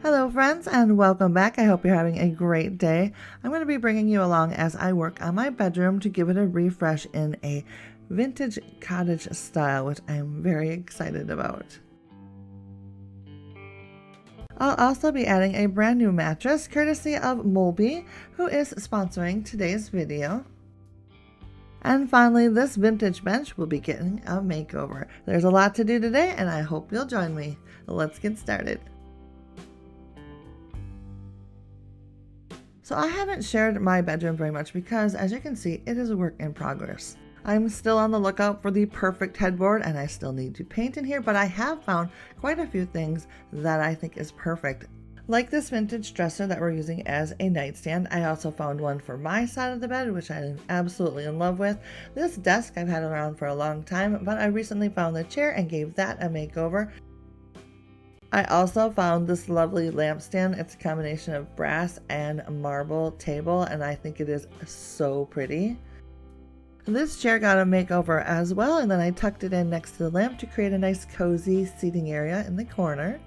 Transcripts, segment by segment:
Hello friends and welcome back. I hope you're having a great day. I'm going to be bringing you along as I work on my bedroom to give it a refresh in a vintage cottage style, which I'm very excited about. I'll also be adding a brand new mattress courtesy of Molblly, who is sponsoring today's video. And finally, this vintage bench will be getting a makeover. There's a lot to do today and I hope you'll join me. Let's get started. So I haven't shared my bedroom very much because, as you can see, it is a work in progress. I'm still on the lookout for the perfect headboard and I still need to paint in here, but I have found quite a few things that I think is perfect. Like this vintage dresser that we're using as a nightstand. I also found one for my side of the bed, which I'm absolutely in love with. This desk I've had around for a long time, but I recently found the chair and gave that a makeover. I also found this lovely lampstand. It's a combination of brass and marble table, and I think it is so pretty. This chair got a makeover as well, and then I tucked it in next to the lamp to create a nice cozy seating area in the corner.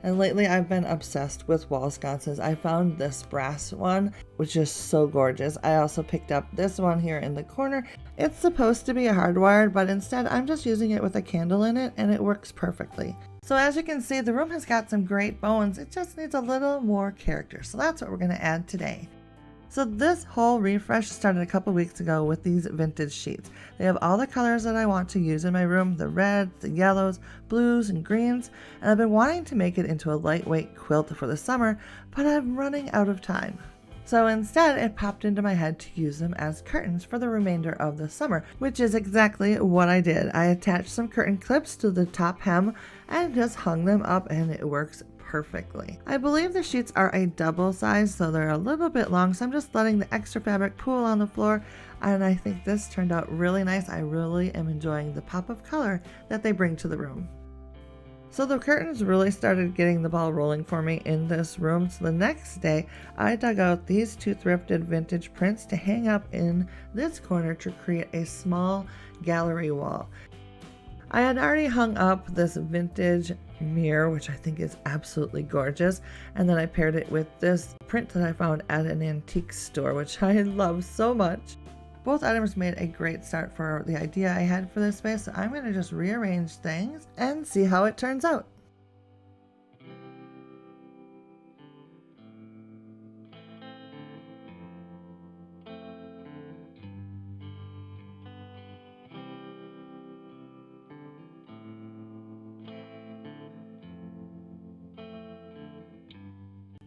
And lately I've been obsessed with wall sconces. I found this brass one, which is so gorgeous. I also picked up this one here in the corner. It's supposed to be a hardwired, but instead I'm just using it with a candle in it, and it works perfectly. So as you can see, the room has got some great bones. It just needs a little more character. So that's what we're going to add today. So this whole refresh started a couple weeks ago with these vintage sheets. They have all the colors that I want to use in my room, the reds, the yellows, blues, and greens. And I've been wanting to make it into a lightweight quilt for the summer, but I'm running out of time. So instead, it popped into my head to use them as curtains for the remainder of the summer, which is exactly what I did. I attached some curtain clips to the top hem and just hung them up, and it works perfectly. I believe the sheets are a double size, so they're a little bit long, so I'm just letting the extra fabric pool on the floor, and I think this turned out really nice. I really am enjoying the pop of color that they bring to the room. So the curtains really started getting the ball rolling for me in this room. So the next day, I dug out these two thrifted vintage prints to hang up in this corner to create a small gallery wall. I had already hung up this vintage mirror, which I think is absolutely gorgeous, and then I paired it with this print that I found at an antique store, which I love so much. Both items made a great start for the idea I had for this space, so I'm going to just rearrange things and see how it turns out.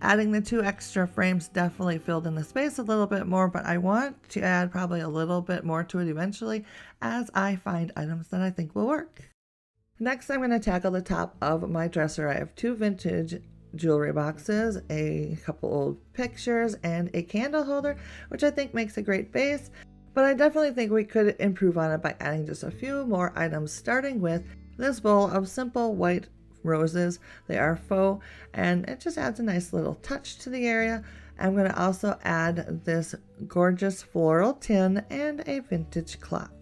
Adding the two extra frames definitely filled in the space a little bit more, but I want to add probably a little bit more to it eventually as I find items that I think will work. Next, I'm going to tackle the top of my dresser. I have two vintage jewelry boxes, a couple old pictures, and a candle holder, which I think makes a great base, but I definitely think we could improve on it by adding just a few more items, starting with this bowl of simple white roses. They are faux, and it just adds a nice little touch to the area. I'm going to also add this gorgeous floral tin and a vintage clock.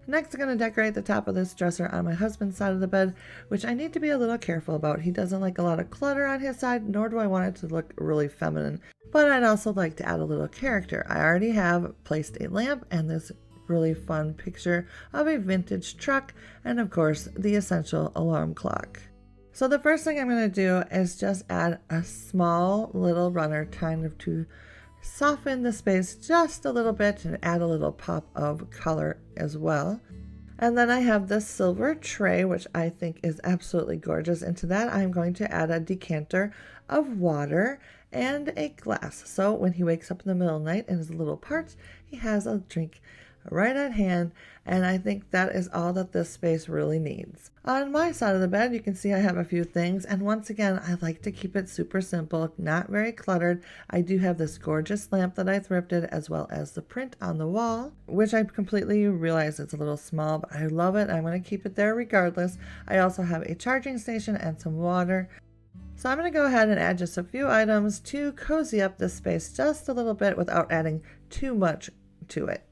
Next, I'm going to decorate the top of this dresser on my husband's side of the bed, which I need to be a little careful about. He doesn't like a lot of clutter on his side, nor do I want it to look really feminine. But I'd also like to add a little character. I already have placed a lamp and this really fun picture of a vintage truck, and of course, the essential alarm clock. So the first thing I'm going to do is just add a small little runner kind of to soften the space just a little bit and add a little pop of color as well. And then I have this silver tray, which I think is absolutely gorgeous. And to that, I'm going to add a decanter of water and a glass. So when he wakes up in the middle of the night and is a little parched, he has a drink right at hand, and I think that is all that this space really needs. On my side of the bed, you can see I have a few things, and once again, I like to keep it super simple, not very cluttered. I do have this gorgeous lamp that I thrifted, as well as the print on the wall, which I completely realize it's a little small, but I love it. I'm going to keep it there regardless. I also have a charging station and some water. So I'm going to go ahead and add just a few items to cozy up this space just a little bit without adding too much to it.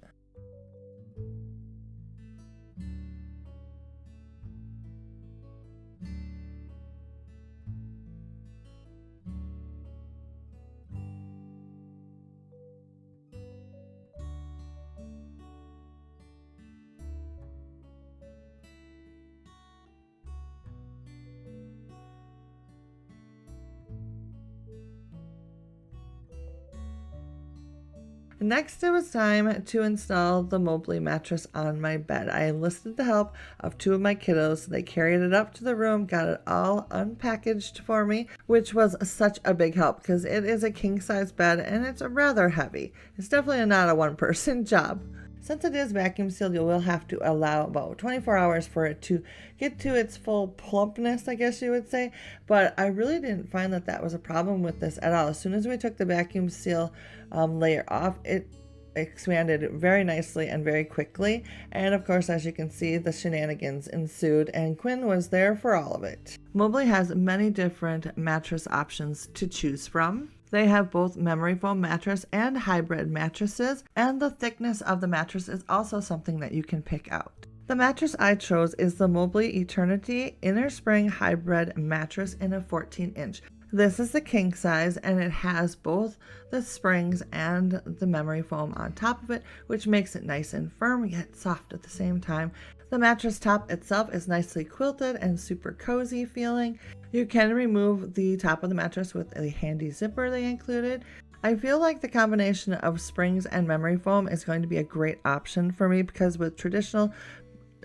Next, it was time to install the Molblly mattress on my bed. I enlisted the help of two of my kiddos. They carried it up to the room, got it all unpackaged for me, which was such a big help because it is a king-size bed and it's rather heavy. It's definitely not a one-person job. Since it is vacuum sealed, you will have to allow about 24 hours for it to get to its full plumpness, I guess you would say. But I really didn't find that that was a problem with this at all. As soon as we took the vacuum seal layer off, it expanded very nicely and very quickly. And of course, as you can see, the shenanigans ensued and Quinn was there for all of it. Molblly has many different mattress options to choose from. They have both memory foam mattress and hybrid mattresses, and the thickness of the mattress is also something that you can pick out. The mattress I chose is the Molblly Eternity Innerspring Hybrid Mattress in a 14-inch. This is the king size and it has both the springs and the memory foam on top of it, which makes it nice and firm yet soft at the same time. The mattress top itself is nicely quilted and super cozy feeling. You can remove the top of the mattress with a handy zipper they included. I feel like the combination of springs and memory foam is going to be a great option for me because with traditional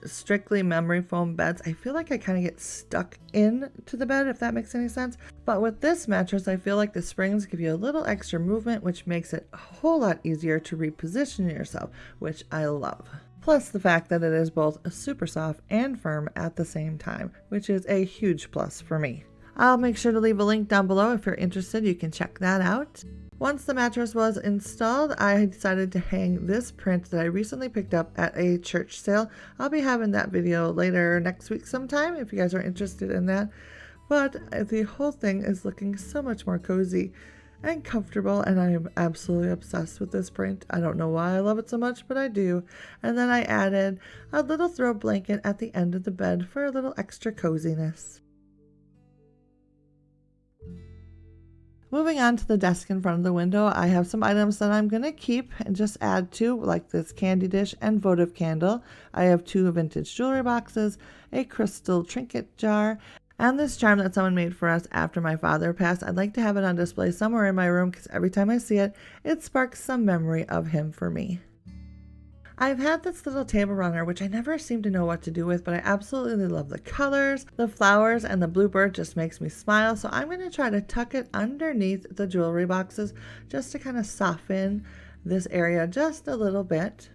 strictly memory foam beds, I feel like I kind of get stuck into the bed, if that makes any sense. But with this mattress, I feel like the springs give you a little extra movement, which makes it a whole lot easier to reposition yourself, which I love. Plus the fact that it is both super soft and firm at the same time, which is a huge plus for me. I'll make sure to leave a link down below if you're interested. You can check that out. Once the mattress was installed, I decided to hang this print that I recently picked up at a church sale. I'll be having that video later next week sometime if you guys are interested in that. But the whole thing is looking so much more cozy and comfortable, and I am absolutely obsessed with this print. I don't know why I love it so much, but I do. And then I added a little throw blanket at the end of the bed for a little extra coziness. Moving on to the desk in front of the window, I have some items that I'm going to keep and just add to, like this candy dish and votive candle. I have two vintage jewelry boxes, a crystal trinket jar, and this charm that someone made for us after my father passed. I'd like to have it on display somewhere in my room because every time I see it, it sparks some memory of him for me. I've had this little table runner, which I never seem to know what to do with, but I absolutely love the colors. The flowers and the bluebird just makes me smile, so I'm going to try to tuck it underneath the jewelry boxes just to kind of soften this area just a little bit.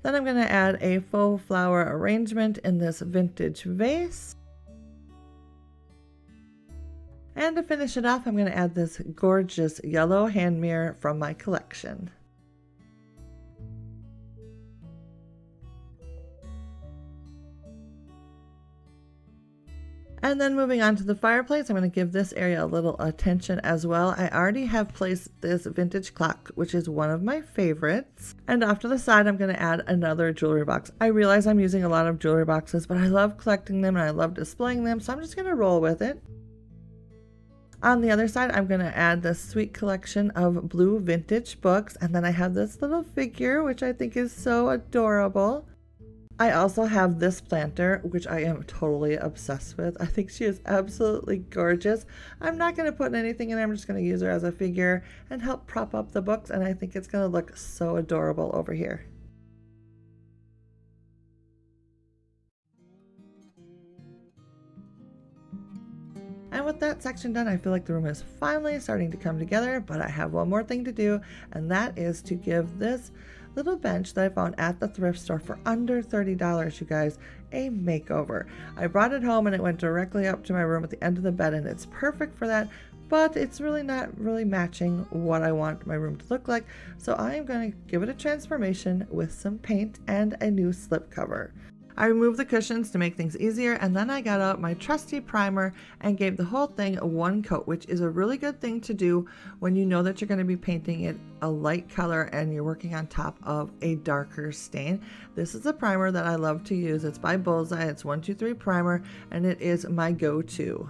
Then I'm going to add a faux flower arrangement in this vintage vase. And to finish it off, I'm going to add this gorgeous yellow hand mirror from my collection. And then moving on to the fireplace, I'm going to give this area a little attention as well. I already have placed this vintage clock, which is one of my favorites. And off to the side, I'm going to add another jewelry box. I realize I'm using a lot of jewelry boxes, but I love collecting them and I love displaying them, so I'm just going to roll with it. On the other side, I'm going to add this sweet collection of blue vintage books, and then I have this little figure, which I think is so adorable. I also have this planter, which I am totally obsessed with. I think she is absolutely gorgeous. I'm not going to put anything in there. I'm just going to use her as a figure and help prop up the books, and I think it's going to look so adorable over here. And with that section done, I feel like the room is finally starting to come together, but I have one more thing to do, and that is to give this little bench that I found at the thrift store for under $30, you guys, a makeover. I brought it home and it went directly up to my room at the end of the bed, and it's perfect for that, but it's really not really matching what I want my room to look like. So I am going to give it a transformation with some paint and a new slip cover. I removed the cushions to make things easier, and then I got out my trusty primer and gave the whole thing one coat, which is a really good thing to do when you know that you're going to be painting it a light color and you're working on top of a darker stain. This is a primer that I love to use. It's by Bullseye. It's 123 primer, and it is my go-to.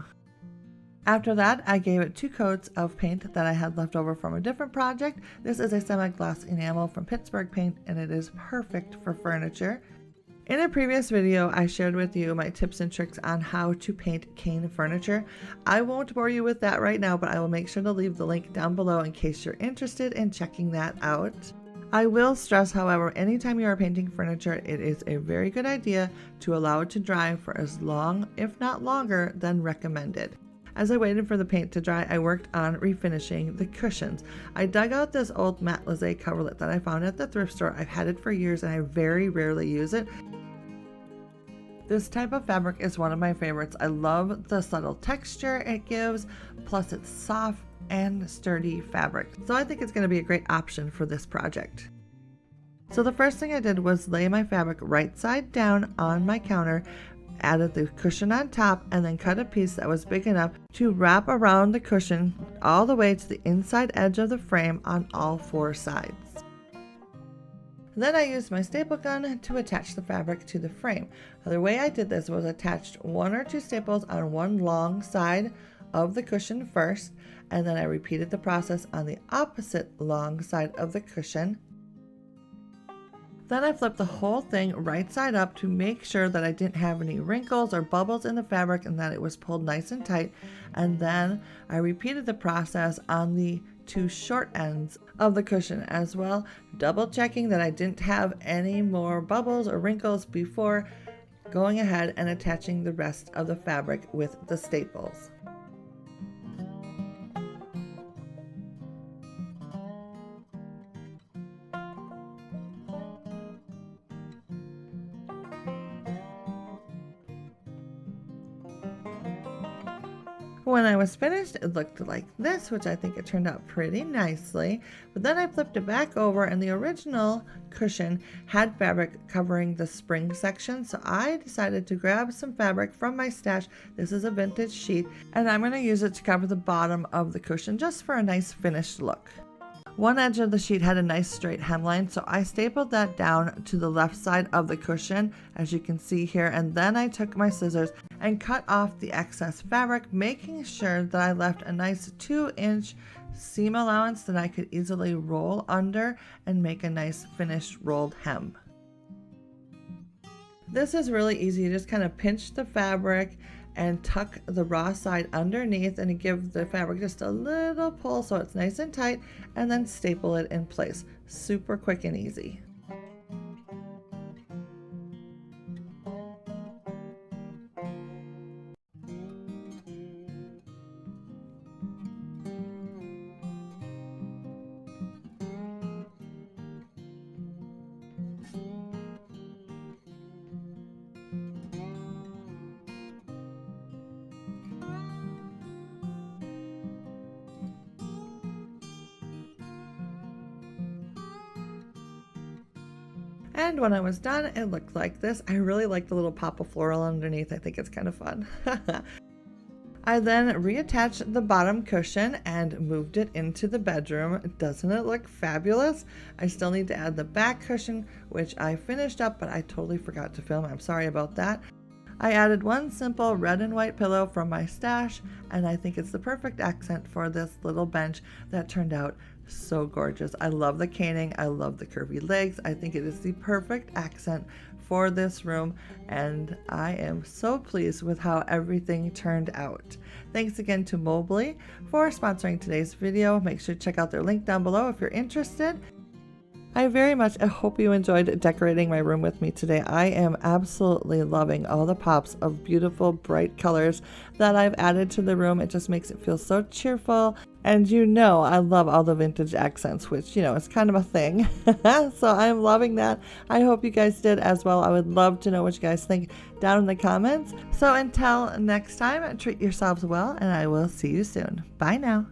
After that, I gave it 2 coats of paint that I had left over from a different project. This is a semi-gloss enamel from Pittsburgh Paint, and it is perfect for furniture. In a previous video, I shared with you my tips and tricks on how to paint cane furniture. I won't bore you with that right now, but I will make sure to leave the link down below in case you're interested in checking that out. I will stress, however, anytime you are painting furniture, it is a very good idea to allow it to dry for as long, if not longer, than recommended. As I waited for the paint to dry, I worked on refinishing the cushions. I dug out this old Molblly coverlet that I found at the thrift store. I've had it for years and I very rarely use it. This type of fabric is one of my favorites. I love the subtle texture it gives, plus it's soft and sturdy fabric. So I think it's going to be a great option for this project. So the first thing I did was lay my fabric right side down on my counter, added the cushion on top, and then cut a piece that was big enough to wrap around the cushion all the way to the inside edge of the frame on all 4 sides. Then I used my staple gun to attach the fabric to the frame. Now, the way I did this was attached 1 or 2 staples on one long side of the cushion first, and then I repeated the process on the opposite long side of the cushion. Then I flipped the whole thing right side up to make sure that I didn't have any wrinkles or bubbles in the fabric and that it was pulled nice and tight. And then I repeated the process on the 2 short ends of the cushion as well, double checking that I didn't have any more bubbles or wrinkles before going ahead and attaching the rest of the fabric with the staples. When I was finished, it looked like this, which I think it turned out pretty nicely. But then I flipped it back over, and the original cushion had fabric covering the spring section. So I decided to grab some fabric from my stash. This is a vintage sheet, and I'm going to use it to cover the bottom of the cushion just for a nice finished look. One edge of the sheet had a nice straight hemline, so I stapled that down to the left side of the cushion, as you can see here, and then I took my scissors and cut off the excess fabric, making sure that I left a nice 2-inch seam allowance that I could easily roll under and make a nice finished rolled hem. This is really easy. You just kind of pinch the fabric and tuck the raw side underneath and give the fabric just a little pull so it's nice and tight, and then staple it in place. Super quick and easy. And when I was done, it looked like this. I really like the little pop of floral underneath. I think it's kind of fun. I then reattached the bottom cushion and moved it into the bedroom. Doesn't it look fabulous? I still need to add the back cushion, which I finished up, but I totally forgot to film. I'm sorry about that. I added one simple red and white pillow from my stash, and I think it's the perfect accent for this little bench that turned out so gorgeous. I love the caning. I love the curvy legs. I think it is the perfect accent for this room, and I am so pleased with how everything turned out. Thanks again to Molblly for sponsoring today's video. Make sure to check out their link down below if you're interested. I very much hope you enjoyed decorating my room with me today. I am absolutely loving all the pops of beautiful bright colors that I've added to the room. It just makes it feel so cheerful. And you know I love all the vintage accents, which, you know, is kind of a thing. So I'm loving that. I hope you guys did as well. I would love to know what you guys think down in the comments. So until next time, treat yourselves well, and I will see you soon. Bye now.